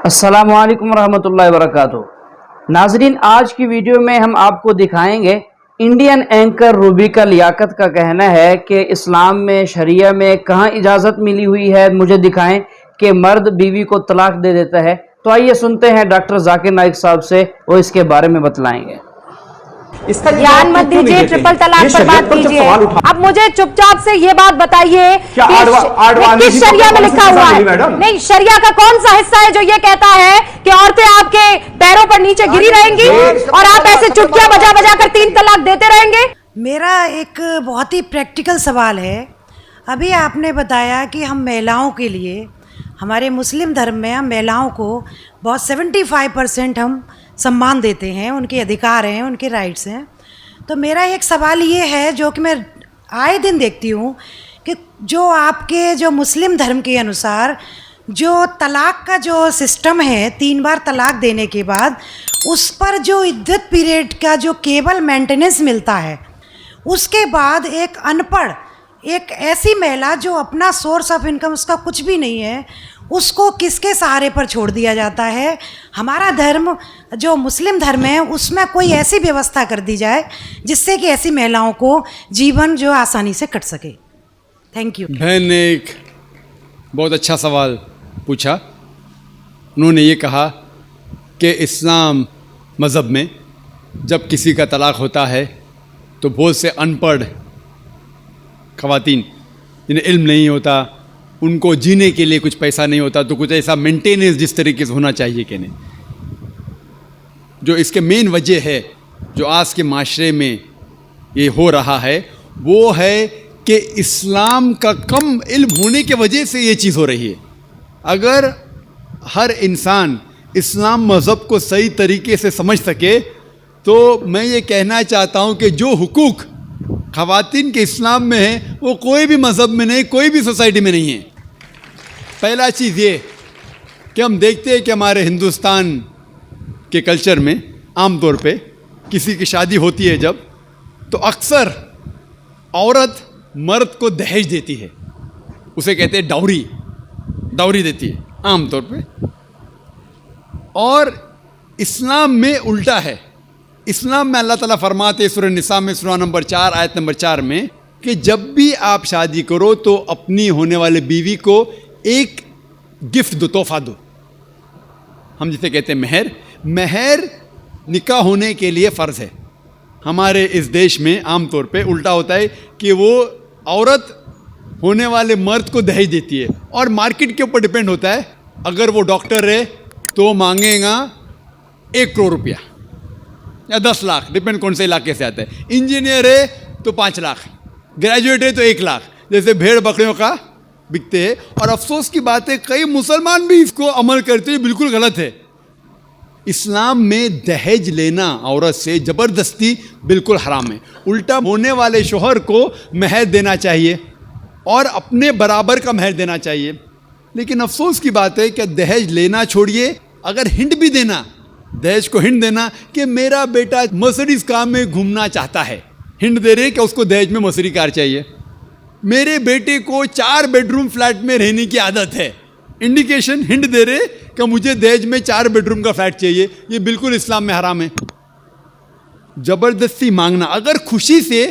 अस्सलामु अलैकुम रहमतुल्लाहि वबरकातुहू। नाजरीन, आज की वीडियो में हम आपको दिखाएंगे इंडियन एंकर रूबिका लियाकत का कहना है कि इस्लाम में शरिया में कहाँ इजाज़त मिली हुई है, मुझे दिखाएं कि मर्द बीवी को तलाक दे देता है। तो आइए सुनते हैं डॉक्टर जाकिर नाइक साहब से, वो इसके बारे में बतलाएंगे। इसका ध्यान मत दीजिए, ट्रिपल तलाक पर बात कीजिए। अब मुझे चुपचाप से ये बात बताइए कि किस शरिया में लिखा हुआ है? नहीं, शरिया का कौन सा हिस्सा है जो ये कहता है कि औरतें आपके पैरों पर नीचे गिरी रहेंगी और आप ऐसे चुटकियां बजा बजा कर 3 तलाक देते रहेंगे? मेरा एक बहुत ही प्रैक्टिकल सवाल है। अभी आपने बताया कि हम महिलाओं के लिए, हमारे मुस्लिम धर्म में हम महिलाओं को बहुत 75% हम सम्मान देते हैं, उनके अधिकार हैं, उनके राइट्स हैं। तो मेरा एक सवाल ये है जो कि मैं आए दिन देखती हूँ कि जो आपके जो मुस्लिम धर्म के अनुसार जो तलाक का जो सिस्टम है, 3 बार तलाक देने के बाद उस पर जो इद्दत पीरियड का जो केवल मेंटेनेंस मिलता है, उसके बाद एक अनपढ़, एक ऐसी महिला जो अपना सोर्स ऑफ इनकम उसका कुछ भी नहीं है, उसको किसके सहारे पर छोड़ दिया जाता है? हमारा धर्म जो मुस्लिम धर्म है उसमें कोई ऐसी व्यवस्था कर दी जाए जिससे कि ऐसी महिलाओं को जीवन जो आसानी से कट सके। Thank you. बहन ने एक बहुत अच्छा सवाल पूछा। उन्होंने ये कहा कि इस्लाम मज़हब में जब किसी का तलाक होता है तो बहुत से अनपढ़ ख़वातीन जिन्हें इल्म नहीं होता, उनको जीने के लिए कुछ पैसा नहीं होता, तो कुछ ऐसा मेंटेनेंस जिस तरीके से होना चाहिए कि नहीं। जो इसके मेन वजह है जो आज के माशरे में ये हो रहा है वो है कि इस्लाम का कम इल्म होने के वजह से ये चीज़ हो रही है। अगर हर इंसान इस्लाम मज़हब को सही तरीके से समझ सके तो मैं ये कहना चाहता हूँ कि जो हुकूक ख़वातीन के इस्लाम में है वो कोई भी मज़हब में नहीं, कोई भी सोसाइटी में नहीं है। पहला चीज़ ये कि हम देखते हैं कि हमारे हिंदुस्तान के कल्चर में आम तौर पे किसी की शादी होती है जब, तो अक्सर औरत मर्द को दहेज देती है, उसे कहते हैं डाउरी, डाउरी देती है आम तौर पे। और इस्लाम में उल्टा है। इस्लाम में अल्लाह ताला फरमाते हैं सूरह निसा में सूरह नंबर 4 आयत नंबर 4 में कि जब भी आप शादी करो तो अपनी होने वाले बीवी को एक गिफ्ट दो, तोहफा दो। हम जिसे कहते हैं महर। महर निकाह होने के लिए फ़र्ज़ है। हमारे इस देश में आम तौर पे उल्टा होता है कि वो औरत होने वाले मर्द को दहेज देती है और मार्केट के ऊपर डिपेंड होता है। अगर वो डॉक्टर है तो मांगेगा 1 करोड़ रुपया या 10 लाख, डिपेंड कौन से इलाके से आता है। इंजीनियर है तो 5 लाख, ग्रेजुएट है तो 1 लाख, जैसे भेड़ बकरियों का बिकते हैं। और अफसोस की बात है कई मुसलमान भी इसको अमल करते हैं, बिल्कुल गलत है। इस्लाम में दहेज लेना औरत से ज़बरदस्ती बिल्कुल हराम है। उल्टा होने वाले शोहर को महर देना चाहिए और अपने बराबर का महर देना चाहिए। लेकिन अफसोस की बात है कि दहेज लेना छोड़िए, अगर हिंट भी देना, दहेज को हिंट देना कि मेरा बेटा मर्सिडीज कार में घूमना चाहता है, हिंट दे रहे कि उसको दहेज में मर्सिडीज कार चाहिए। मेरे बेटे को 4 बेडरूम फ्लैट में रहने की आदत है, इंडिकेशन, हिंट दे रहे कि मुझे दहेज में 4 बेडरूम का फ्लैट चाहिए। ये बिल्कुल इस्लाम में हराम है। ज़बरदस्ती मांगना, अगर खुशी से,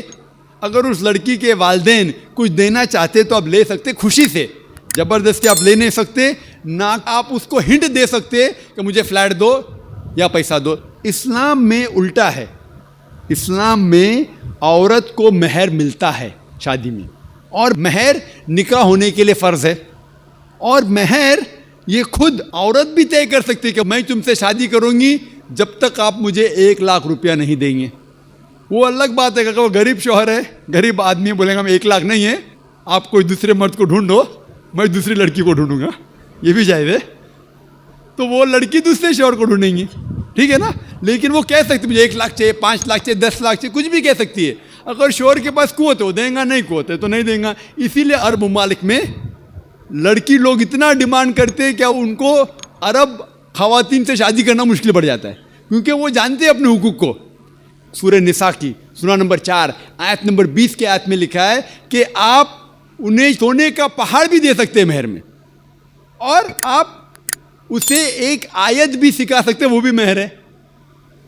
अगर उस लड़की के वालिदैन कुछ देना चाहते तो आप ले सकते खुशी से, ज़बरदस्ती आप ले नहीं सकते ना। आप उसको हिंट दे सकते कि मुझे फ्लैट दो या पैसा दो। इस्लाम में उल्टा है। इस्लाम में औरत को महर मिलता है शादी में, और महर निकाह होने के लिए फ़र्ज़ है। और महर ये खुद औरत भी तय कर सकती है कि मैं तुमसे शादी करूँगी जब तक आप मुझे 1 लाख रुपया नहीं देंगे। वो अलग बात है कि वो गरीब शौहर है, गरीब आदमी बोलेगा मैं 1 लाख नहीं है, आप कोई दूसरे मर्द को ढूंढो, मैं दूसरी लड़की को ढूंढूंगा, ये भी जायज़ है। तो वो लड़की दूसरे शौहर को ढूंढेंगी, ठीक है ना। लेकिन वो कह सकती मुझे 1 लाख चाहिए, 5 लाख चाहिए, 10 लाख चाहिए, कुछ भी कह सकती है। अगर शौहर के पास कुव्वत हो देगा, नहीं कुव्वत है तो नहीं देगा। इसीलिए अरब ममालिक में लड़की लोग इतना डिमांड करते हैं कि उनको अरब ख़वातीन से शादी करना मुश्किल पड़ जाता है, क्योंकि वो जानते हैं अपने हुकूक को। सूरह निसा की सूरह नंबर 4 आयत नंबर 20 के आयत में लिखा है कि आप उन्हें सोने का पहाड़ भी दे सकते हैं महर में, और आप उसे एक आयत भी सिखा सकते, वो भी मेहर है।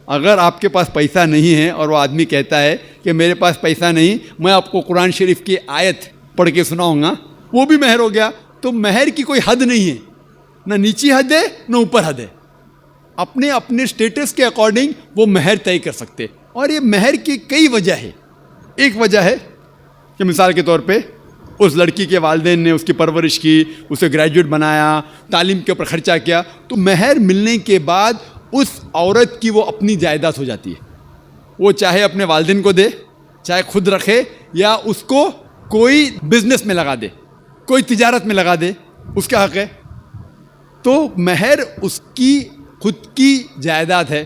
अगर आपके पास पैसा नहीं है और वो आदमी कहता है कि मेरे पास पैसा नहीं, मैं आपको कुरान शरीफ की आयत पढ़ के सुनाऊंगा, वो भी मेहर हो गया। तो मेहर की कोई हद नहीं है, ना नीची हद है ना ऊपर हद है। अपने अपने स्टेटस के अकॉर्डिंग वो मेहर तय कर सकते। और ये मेहर की कई वजह है। एक वजह है कि मिसाल के तौर पे उस लड़की के वालिदैन ने उसकी परवरिश की, उसे ग्रेजुएट बनाया, तालीम के ऊपर खर्चा किया, तो मेहर मिलने के बाद उस औरत की वो अपनी जायदाद हो जाती है। वो चाहे अपने वालिदैन को दे, चाहे खुद रखे, या उसको कोई बिजनेस में लगा दे, कोई तिजारत में लगा दे, उसका हक है। तो मेहर उसकी खुद की जायदाद है,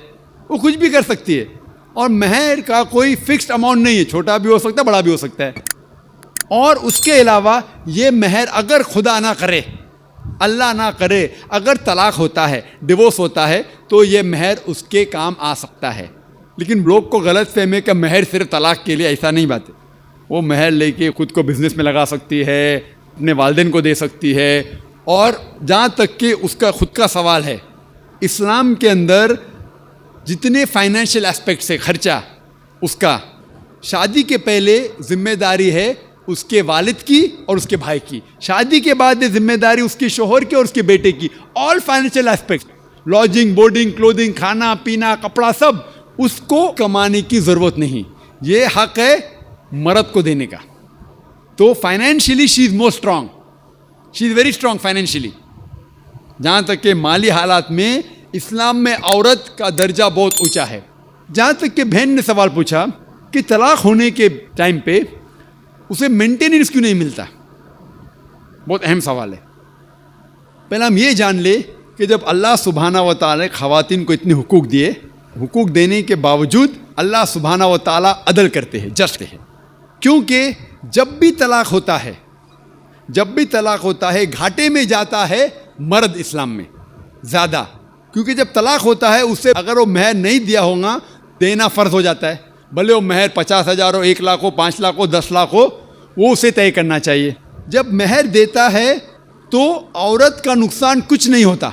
वो कुछ भी कर सकती है। और मेहर का कोई फिक्स्ड अमाउंट नहीं है, छोटा भी हो सकता है, बड़ा भी हो सकता है। और उसके अलावा ये मेहर अगर खुदा ना करे, अल्लाह ना करे, अगर तलाक होता है, डिवोर्स होता है, तो ये मेहर उसके काम आ सकता है। लेकिन लोग को गलत फहमी कि मेहर सिर्फ तलाक के लिए, ऐसा नहीं बात है। वो मेहर लेके खुद को बिजनेस में लगा सकती है, अपने वालिदैन को दे सकती है। और जहाँ तक कि उसका खुद का सवाल है, इस्लाम के अंदर जितने फाइनेंशियल एस्पेक्ट से खर्चा उसका, शादी के पहले जिम्मेदारी है उसके वालिद की और उसके भाई की, शादी के बाद ये जिम्मेदारी उसके शोहर की और उसके बेटे की। All financial aspect, lodging, boarding, clothing, खाना पीना, कपड़ा, सब उसको कमाने की ज़रूरत नहीं। ये हक है मर्द को देने का। तो financially she is more strong, she is very strong financially. जहाँ तक कि माली हालात में इस्लाम में औरत का दर्जा बहुत ऊंचा है। जहाँ तक कि बहन ने सवाल पूछा कि तलाक होने के टाइम पे उसे मेंटेनेंस क्यों नहीं मिलता, बहुत अहम सवाल है। पहले हम ये जान ले कि जब अल्लाह सुब्हाना व तआला ने ख़वातीन को इतने हुकूक दिए, हुकूक देने के बावजूद अल्लाह सुब्हाना व तआला अदल करते हैं, जस्ट है। क्योंकि जब भी तलाक होता है, जब भी तलाक होता है, घाटे में जाता है मर्द इस्लाम में ज़्यादा। क्योंकि जब तलाक होता है उससे अगर वो मेहर नहीं दिया होगा, देना फ़र्ज हो जाता है। भले वो मेहर 50,000 हो, 1 लाख हो, 5 लाख हो, 10 लाख हो, वो उसे तय करना चाहिए। जब मेहर देता है तो औरत का नुकसान कुछ नहीं होता।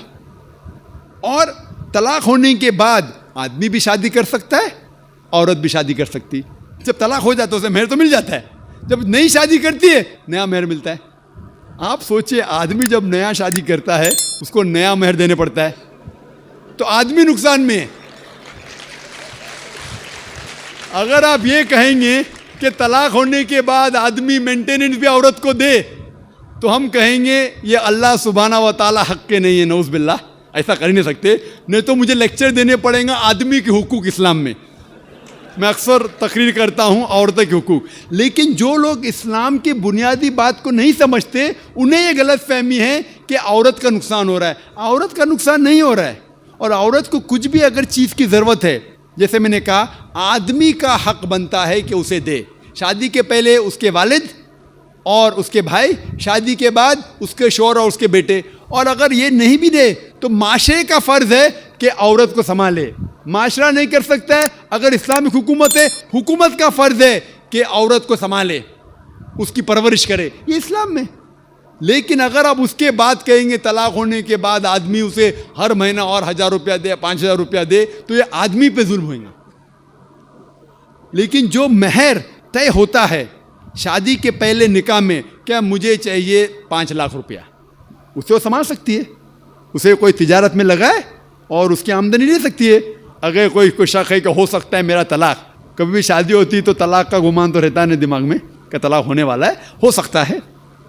और तलाक होने के बाद आदमी भी शादी कर सकता है, औरत भी शादी कर सकती। जब तलाक हो जाता है उसे मेहर तो मिल जाता है, जब नई शादी करती है नया मेहर मिलता है। आप सोचिए, आदमी जब नया शादी करता है उसको नया मेहर देने पड़ता है, तो आदमी नुकसान में है। अगर आप ये कहेंगे कि तलाक होने के बाद आदमी मेंटेनेंस भी औरत को दे, तो हम कहेंगे ये अल्लाह सुब्हाना व तआला हक के नहीं है, नऊज़ बिल्लाह, ऐसा कर ही नहीं सकते। नहीं तो मुझे लेक्चर देने पड़ेगा आदमी के हुकूक इस्लाम में। मैं अक्सर तकरीर करता हूँ औरतों के हुकूक। लेकिन जो लोग इस्लाम की बुनियादी बात को नहीं समझते, उन्हें ये गलत फहमी है कि औरत का नुकसान हो रहा है। औरत का नुकसान नहीं हो रहा है। और औरत को कुछ भी अगर चीज़ की ज़रूरत है, जैसे मैंने कहा, आदमी का हक बनता है कि उसे दे। शादी के पहले उसके वालिद और उसके भाई, शादी के बाद उसके शौहर और उसके बेटे। और अगर ये नहीं भी दे तो माशरे का फ़र्ज़ है कि औरत को संभाले। माशरा नहीं कर सकता है, अगर इस्लामिक हुकूमत है, हुकूमत का फ़र्ज़ है कि औरत को संभाले, उसकी परवरिश करे, ये इस्लाम में। लेकिन अगर आप उसके बाद कहेंगे तलाक होने के बाद आदमी उसे हर महीना और 1,000 रुपया दे, 5,000 रुपया दे, तो ये आदमी पे जुल्म होगा। लेकिन जो मेहर तय होता है शादी के पहले निकाह में, क्या मुझे चाहिए 5 लाख रुपया, उसे वो संभाल सकती है। उसे कोई तिजारत में लगाए और उसकी आमदनी ले सकती है। अगर कोई शक है कि हो सकता है मेरा तलाक, कभी भी शादी होती तो तलाक का गुमान तो रहता है नहीं दिमाग में कि तलाक होने वाला है, हो सकता है।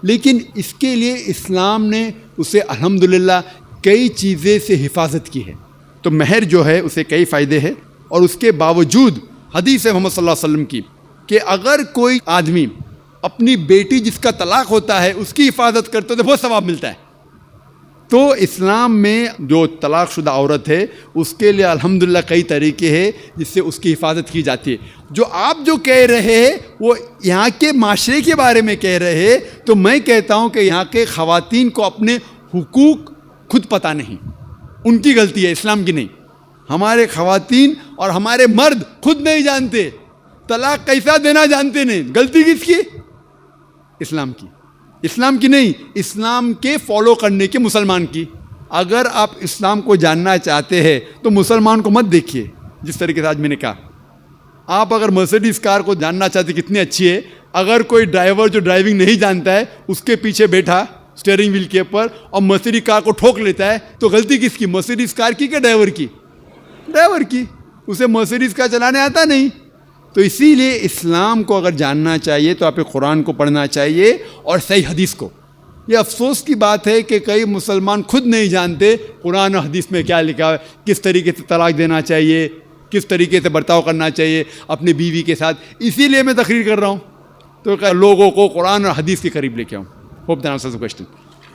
लेकिन इसके लिए इस्लाम ने उसे अल्हम्दुलिल्लाह कई चीज़ें से हिफाजत की है। तो मेहर जो है उसे कई फ़ायदे हैं। और उसके बावजूद हदीस है मोहम्मद सल्लल्लाहु अलैहि वसल्लम की कि अगर कोई आदमी अपनी बेटी जिसका तलाक होता है उसकी हिफाजत करते तो बहुत सवाब मिलता है। तो इस्लाम में जो तलाक़शुदा औरत है उसके लिए अल्हम्दुलिल्लाह कई तरीके हैं जिससे उसकी हिफाजत की जाती है। जो आप जो कह रहे हैं वो यहाँ के माशरे के बारे में कह रहे हैं, तो मैं कहता हूँ कि यहाँ के ख़वातीन को अपने हुकूक खुद पता नहीं, उनकी गलती है, इस्लाम की नहीं। हमारे ख़वातीन और हमारे मर्द खुद नहीं जानते, तलाक कैसा देना जानते नहीं। गलती किसकी? इस्लाम की, इस्लाम की नहीं, इस्लाम के फॉलो करने के मुसलमान की। अगर आप इस्लाम को जानना चाहते हैं तो मुसलमान को मत देखिए, जिस तरीके से आज मैंने कहा। आप अगर मर्सिडीज कार को जानना चाहते कितनी अच्छी है, अगर कोई ड्राइवर जो ड्राइविंग नहीं जानता है उसके पीछे बैठा स्टीयरिंग व्हील के ऊपर और मर्सिडीज कार को ठोक लेता है, तो गलती किसकी? मर्सिडीज कार की क्या ड्राइवर की? ड्राइवर की। उसे मर्सिडीज कार चलाने आता नहीं। तो इसीलिए इस्लाम को अगर जानना चाहिए तो आपको कुरान को पढ़ना चाहिए और सही हदीस को। ये अफसोस की बात है कि कई मुसलमान खुद नहीं जानते कुरान और हदीस में क्या लिखा है, किस तरीके से तलाक देना चाहिए, किस तरीके से बर्ताव करना चाहिए अपनी बीवी के साथ। इसीलिए मैं तकरीर कर रहा हूँ, तो लोगों को कुरान और हदीस के करीब लेके आऊँ। Hope that answers the question.